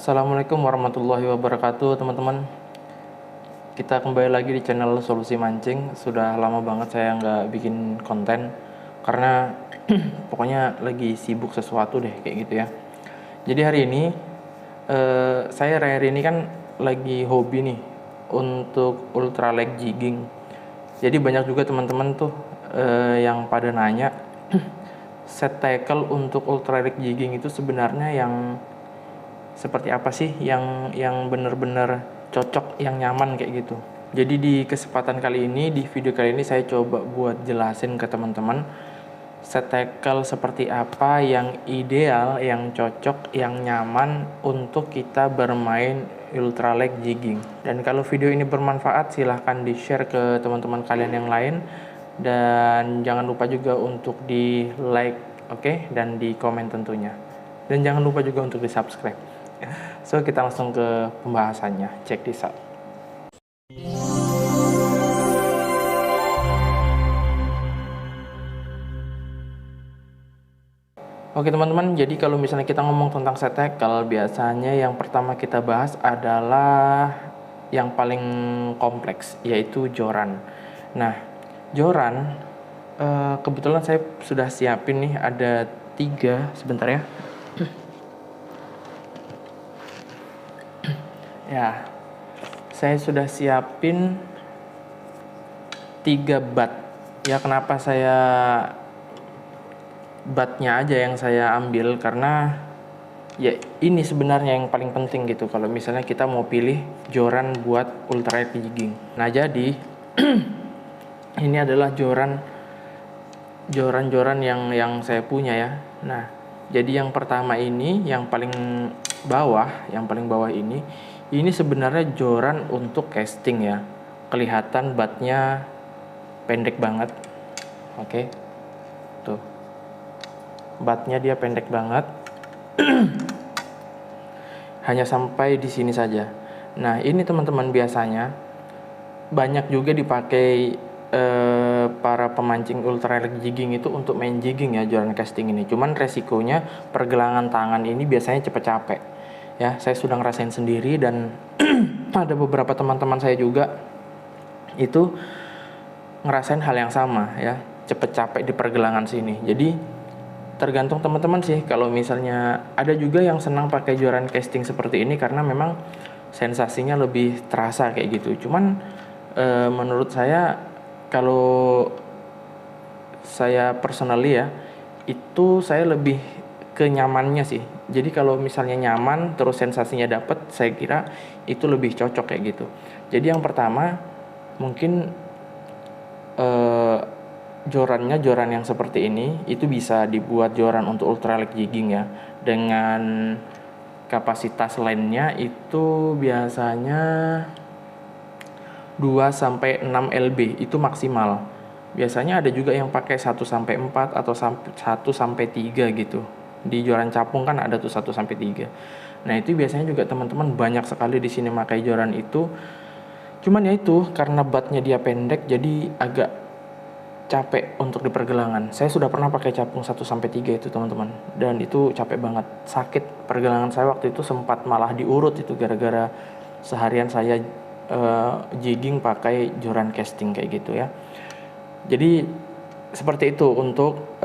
Assalamualaikum warahmatullahi wabarakatuh, teman-teman. Kita kembali lagi di channel Solusi Mancing. Sudah lama banget saya nggak bikin konten karena pokoknya lagi sibuk sesuatu deh kayak gitu ya. Jadi hari ini saya hari ini kan lagi hobi nih untuk ultralight jigging. Jadi banyak juga teman-teman tuh yang pada nanya set tackle untuk ultralight jigging itu sebenarnya yang seperti apa sih yang benar-benar cocok, yang nyaman kayak gitu. Jadi di kesempatan kali ini, di video kali ini saya coba buat jelasin ke teman-teman set tackle seperti apa yang ideal, yang cocok, yang nyaman untuk kita bermain ultralight jigging. Dan kalau video ini bermanfaat, silahkan di-share ke teman-teman kalian yang lain. Dan jangan lupa juga untuk di like, oke? Dan di komen tentunya. Dan jangan lupa juga untuk di subscribe. So kita langsung ke pembahasannya. Check this out. Oke teman-teman, jadi kalau misalnya kita ngomong tentang set tackle, biasanya yang pertama kita bahas adalah yang paling kompleks, yaitu joran. Nah, joran kebetulan saya sudah siapin nih, ada 3, sebentar ya. Ya, saya sudah siapin 3 bat. Ya, kenapa saya batnya aja yang saya ambil, karena ya ini sebenarnya yang paling penting gitu kalau misalnya kita mau pilih joran buat ultralight jigging. Nah, jadi ini adalah joran-joran yang saya punya ya. Nah, jadi yang pertama ini, yang paling bawah ini sebenarnya joran untuk casting ya. Kelihatan batnya pendek banget. Oke. Tuh. Batnya dia pendek banget. Hanya sampai di sini saja. Nah, ini teman-teman biasanya banyak juga dipakai para pemancing ultralight jigging itu untuk main jigging ya, joran casting ini. Cuman resikonya pergelangan tangan ini biasanya cepet capek. Ya, saya sudah ngerasain sendiri dan ada beberapa teman-teman saya juga itu ngerasain hal yang sama ya, cepet capek di pergelangan sini. Jadi tergantung teman-teman sih. Kalau misalnya ada juga yang senang pakai joran casting seperti ini karena memang sensasinya lebih terasa kayak gitu. Cuman menurut saya, kalau saya personally ya, itu saya lebih ke nyamannya sih. Jadi kalau misalnya nyaman terus sensasinya dapet, saya kira itu lebih cocok kayak gitu. Jadi yang pertama mungkin joran yang seperti ini itu bisa dibuat joran untuk ultralight jigging ya, dengan kapasitas lainnya itu biasanya 2-6 lb itu maksimal. Biasanya ada juga yang pakai 1-4 atau 1-3 gitu. Di joran capung kan ada tuh 1-3. Nah, itu biasanya juga teman-teman banyak sekali di sini pakai joran itu. Cuman ya itu, karena batnya dia pendek jadi agak capek untuk di pergelangan. Saya sudah pernah pakai capung 1-3 itu teman-teman, dan itu capek banget, sakit pergelangan saya waktu itu, sempat malah diurut itu gara-gara seharian saya jigging pakai joran casting kayak gitu ya. Jadi seperti itu untuk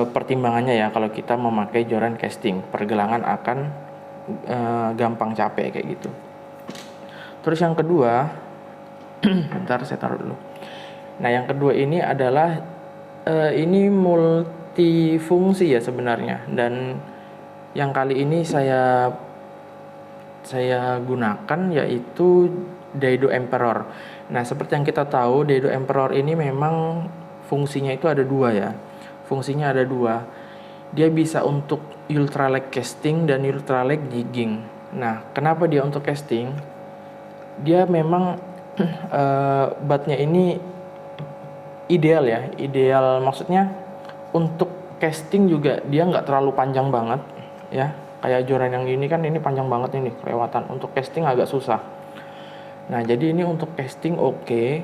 pertimbangannya ya, kalau kita memakai joran casting pergelangan akan gampang capek kayak gitu. Terus yang kedua bentar saya taruh dulu. Nah, yang kedua ini adalah ini multifungsi ya sebenarnya, dan yang kali ini saya gunakan yaitu Daido Emperor. Nah, seperti yang kita tahu, Daido Emperor ini memang fungsinya itu ada 2 ya. Fungsinya ada 2. Dia bisa untuk ultralight casting dan ultralight jigging. Nah, kenapa dia untuk casting? Dia memang batnya ini ideal ya, ideal maksudnya untuk casting juga dia nggak terlalu panjang banget ya, kayak joran yang ini kan ini panjang banget ini kelewatan, untuk casting agak susah. Nah, jadi ini untuk casting oke.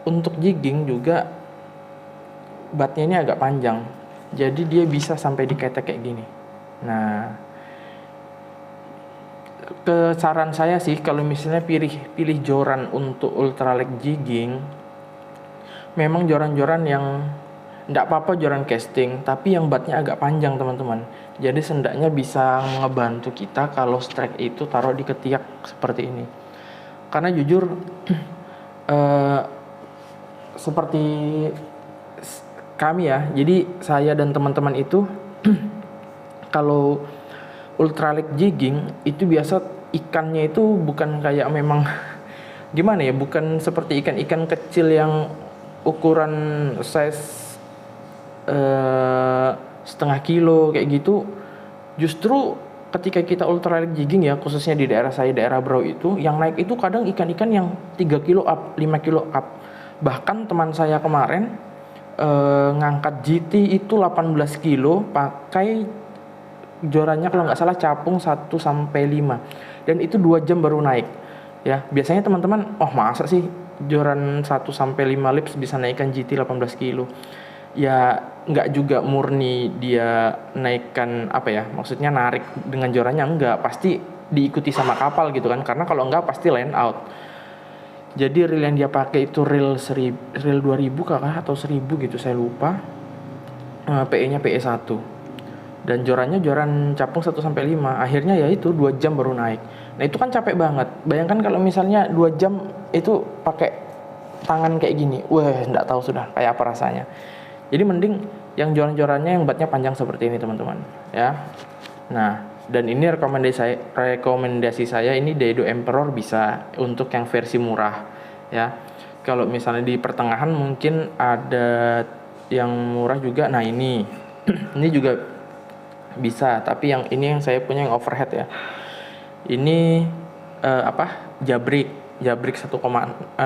Untuk jigging juga batnya ini agak panjang, jadi dia bisa sampai diketek kayak gini. Nah, ke saran saya sih kalau misalnya pilih joran untuk ultralight jigging, memang joran-joran yang nggak apa-apa joran casting, tapi yang batnya agak panjang teman-teman. Jadi sendaknya bisa ngebantu kita kalau strike itu taruh di ketiak seperti ini. Karena jujur eh, seperti kami ya, jadi saya dan teman-teman itu kalau ultralight jigging itu biasa ikannya itu bukan kayak memang gimana ya, bukan seperti ikan-ikan kecil yang ukuran size setengah kilo kayak gitu. Justru ketika kita ultralight jigging ya, khususnya di daerah saya, daerah Brau itu, yang naik itu kadang ikan-ikan yang 3 kilo up, 5 kilo up. Bahkan teman saya kemarin ngangkat GT itu 18 kilo pakai jorannya kalau nggak salah capung 1-5, dan itu 2 jam baru naik ya. Biasanya teman-teman, oh masa sih joran 1-5 lips bisa naikkan GT 18 kilo? Ya nggak juga murni dia naikkan apa ya, maksudnya narik dengan jorannya, enggak, pasti diikuti sama kapal gitu kan, karena kalau enggak pasti line out. Jadi reel yang dia pakai itu reel 2000 kakak atau 1000 gitu, saya lupa. PE-nya PE 1 dan jorannya joran capung 1-5. Akhirnya ya itu 2 jam baru naik. Nah itu kan capek banget. Bayangkan kalau misalnya 2 jam itu pakai tangan kayak gini, wah nggak tahu sudah kayak apa rasanya. Jadi mending yang joran-jorannya yang batnya panjang seperti ini teman-teman ya. Nah, dan ini rekomendasi saya ini Daido Emperor bisa untuk yang versi murah ya. Kalau misalnya di pertengahan mungkin ada yang murah juga. Nah ini ini juga bisa, tapi yang ini yang saya punya yang overhead ya. Ini jabrik 0,6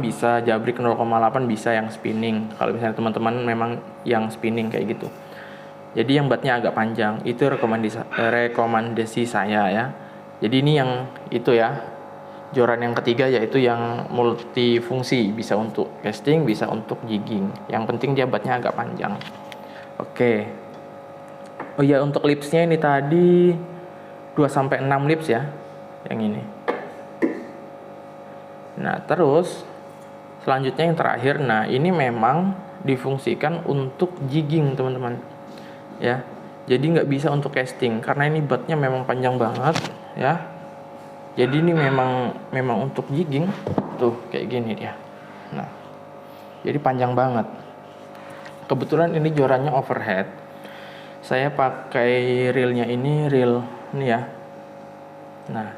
bisa, jabrik 0,8 bisa yang spinning. Kalau misalnya teman-teman memang yang spinning kayak gitu. Jadi yang batnya agak panjang, itu rekomendasi saya ya. Jadi ini yang itu ya. Joran yang ketiga yaitu yang multifungsi, bisa untuk casting, bisa untuk jigging. Yang penting dia batnya agak panjang. Oke. Oh ya, untuk lipsnya ini tadi 2-6 lips ya. Yang ini. Nah, terus selanjutnya yang terakhir, nah ini memang difungsikan untuk jigging teman-teman ya. Jadi nggak bisa untuk casting karena ini batnya memang panjang banget ya. Jadi ini memang untuk jigging tuh kayak gini dia. Nah, jadi panjang banget. Kebetulan ini jorannya overhead. Saya pakai reelnya ini reel ini ya. Nah,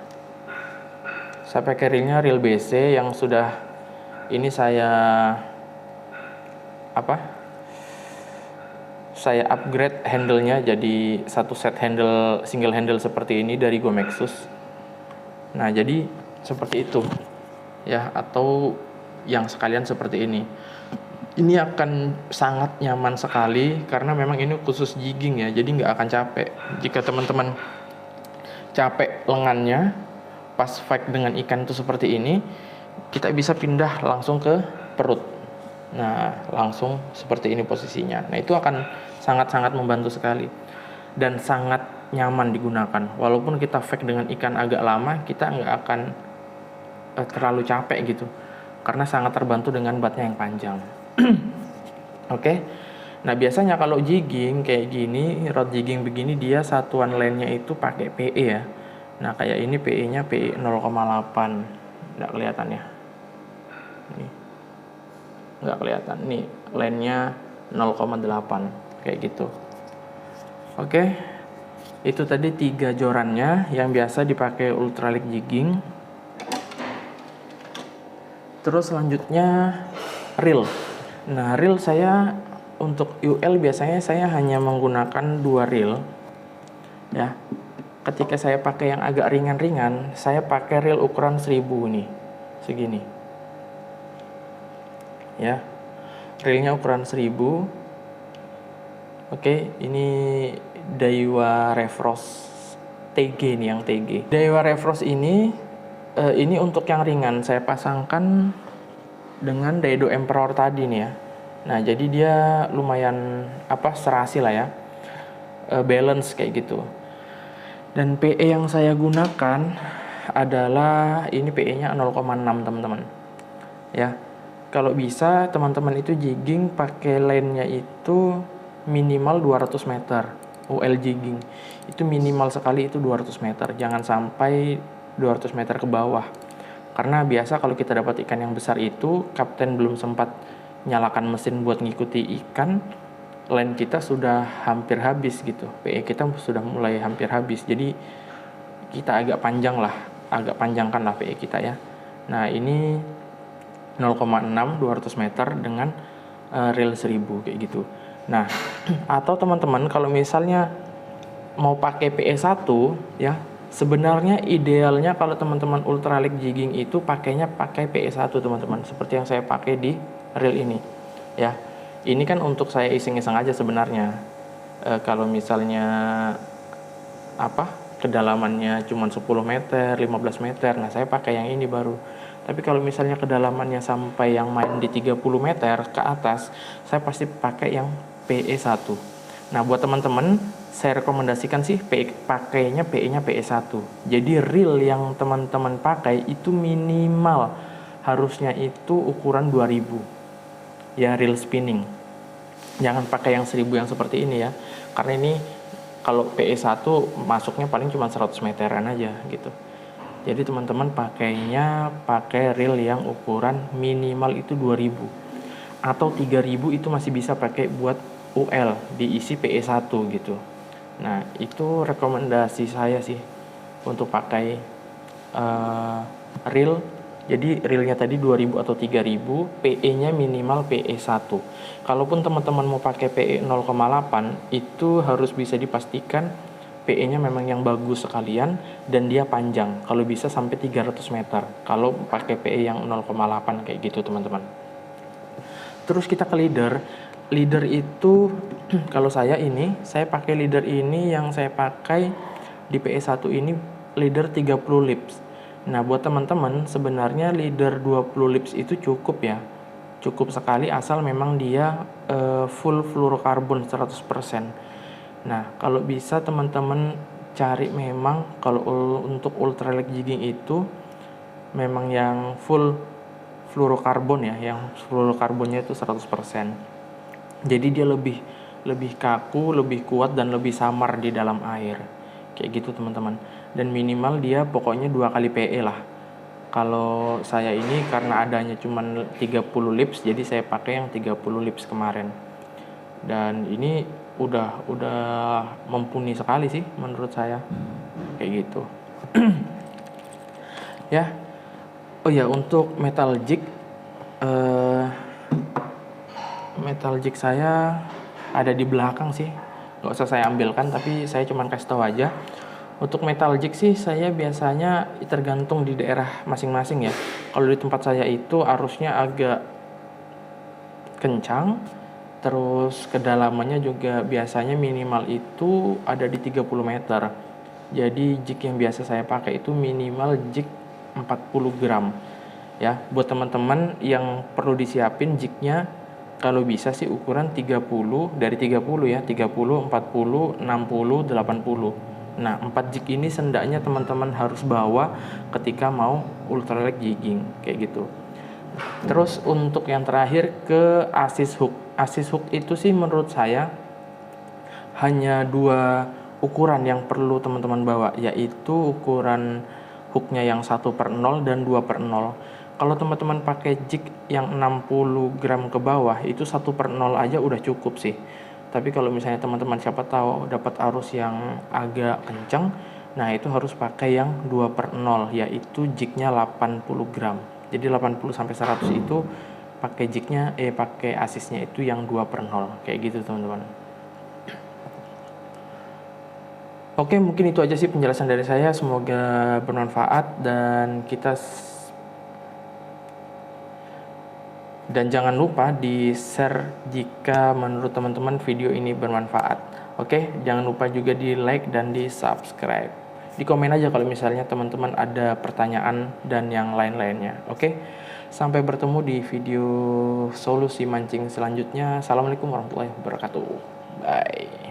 saya pakai reelnya reel BC yang sudah ini saya upgrade handle-nya jadi satu set handle, single handle seperti ini dari Gomexus. Nah jadi seperti itu ya, atau yang sekalian seperti ini. Ini akan sangat nyaman sekali karena memang ini khusus jigging ya, jadi nggak akan capek. Jika teman-teman capek lengannya pas fight dengan ikan itu seperti ini, kita bisa pindah langsung ke perut. Nah langsung seperti ini posisinya. Nah itu akan sangat-sangat membantu sekali dan sangat nyaman digunakan. Walaupun kita fight dengan ikan agak lama, kita nggak akan terlalu capek gitu, karena sangat terbantu dengan batnya yang panjang. Oke. Nah biasanya kalau jigging kayak gini, rod jigging begini, dia satuan lane-nya itu pakai PE ya. Nah kayak ini PE-nya PE 0,8, nggak kelihatan ya. Nih, nggak kelihatan. Nih lane-nya 0,8 kayak gitu. Oke. Itu tadi 3 jorannya yang biasa dipakai ultralight jigging. Terus selanjutnya reel. Nah reel saya untuk UL biasanya saya hanya menggunakan 2 reel ya. Ketika saya pakai yang agak ringan-ringan, saya pakai reel ukuran 1000 nih, segini ya. Reelnya ukuran 1000. Oke, ini Daiwa Refrost TG nih, yang TG. Daiwa Refrost ini untuk yang ringan saya pasangkan dengan Daido Emperor tadi nih ya. Nah jadi dia lumayan serasi lah ya, balance kayak gitu. Dan PE yang saya gunakan adalah ini PE-nya 0,6 teman-teman. Ya. Kalau bisa teman-teman itu jigging pakai lane-nya itu minimal 200 meter. UL jigging. Itu minimal sekali itu 200 meter. Jangan sampai 200 meter ke bawah. Karena biasa kalau kita dapat ikan yang besar itu, kapten belum sempat nyalakan mesin buat ngikuti ikan, line kita sudah hampir habis gitu. PE kita sudah mulai hampir habis. Jadi kita agak panjangkan lah PE kita ya. Nah, ini 0,6 200 meter dengan reel 1000 kayak gitu. Nah, atau teman-teman kalau misalnya mau pakai PE1 ya, sebenarnya idealnya kalau teman-teman ultralight jigging itu pakai PE1 teman-teman, seperti yang saya pakai di reel ini ya. Ini kan untuk saya iseng-iseng aja sebenarnya. Kalau misalnya kedalamannya cuma 10 meter, 15 meter, nah saya pakai yang ini baru. Tapi kalau misalnya kedalamannya sampai yang main di 30 meter ke atas, saya pasti pakai yang PE1. Nah, buat teman-teman, saya rekomendasikan sih pakainya PE-nya PE1. Jadi reel yang teman-teman pakai itu minimal harusnya itu ukuran 2000. Ya, reel spinning. Jangan pakai yang 1000 yang seperti ini ya. Karena ini kalau PE1 masuknya paling cuma 100 meteran aja gitu. Jadi teman-teman pakai reel yang ukuran minimal itu 2000 atau 3000 itu masih bisa pakai buat UL diisi PE1 gitu. Nah, itu rekomendasi saya sih untuk pakai reel. Jadi reelnya tadi 2000 atau 3000, PE-nya minimal PE1. Kalaupun teman-teman mau pakai PE 0,8, itu harus bisa dipastikan PE-nya memang yang bagus sekalian dan dia panjang. Kalau bisa sampai 300 meter. Kalau pakai PE yang 0,8 kayak gitu teman-teman. Terus kita ke leader. Leader itu kalau saya pakai leader ini yang saya pakai di PE1 ini leader 30 lips. Nah, buat teman-teman sebenarnya leader 20 lips itu cukup ya. Cukup sekali asal memang dia full fluorokarbon 100%. Nah, kalau bisa teman-teman cari memang kalau untuk ultralight jigging itu memang yang full fluorokarbon ya, yang fluorokarbonnya itu 100%. Jadi dia lebih kaku, lebih kuat dan lebih samar di dalam air. Kayak gitu teman-teman. Dan minimal dia pokoknya 2 kali PE lah. Kalau saya ini karena adanya cuma 30 lips, jadi saya pakai yang 30 lips kemarin. Dan ini udah mumpuni sekali sih menurut saya. Kayak gitu. Ya. Oh ya, untuk metal jig saya ada di belakang sih. Nggak usah saya ambilkan, tapi saya cuma kasih tahu aja. Untuk metal jig sih saya biasanya tergantung di daerah masing-masing ya. Kalau di tempat saya itu arusnya agak kencang, terus kedalamannya juga biasanya minimal itu ada di 30 meter. Jadi jig yang biasa saya pakai itu minimal jig 40 gram. Ya, buat teman-teman yang perlu disiapin jignya kalau bisa sih ukuran 30 dari 30 ya, 30, 40, 60, 80. Nah, 4 jig ini sendaknya teman-teman harus bawa ketika mau ultralight jigging kayak gitu. Terus untuk yang terakhir ke assist hook. Assist hook itu sih menurut saya hanya 2 ukuran yang perlu teman-teman bawa, yaitu ukuran hooknya yang 1/0 dan 2/0. Kalau teman-teman pakai jig yang 60 gram ke bawah itu 1/0 aja udah cukup sih. Tapi kalau misalnya teman-teman siapa tahu dapat arus yang agak kencang, nah itu harus pakai yang 2/0 yaitu jignya 80 gram. Jadi 80 sampai 100 itu pakai jignya pakai asisnya itu yang 2/0 kayak gitu teman-teman. Oke, mungkin itu aja sih penjelasan dari saya, semoga bermanfaat dan jangan lupa di-share jika menurut teman-teman video ini bermanfaat. Oke, jangan lupa juga di-like dan di-subscribe. Di komen aja kalau misalnya teman-teman ada pertanyaan dan yang lain-lainnya. Oke, sampai bertemu di video solusi mancing selanjutnya. Assalamualaikum warahmatullahi wabarakatuh. Bye.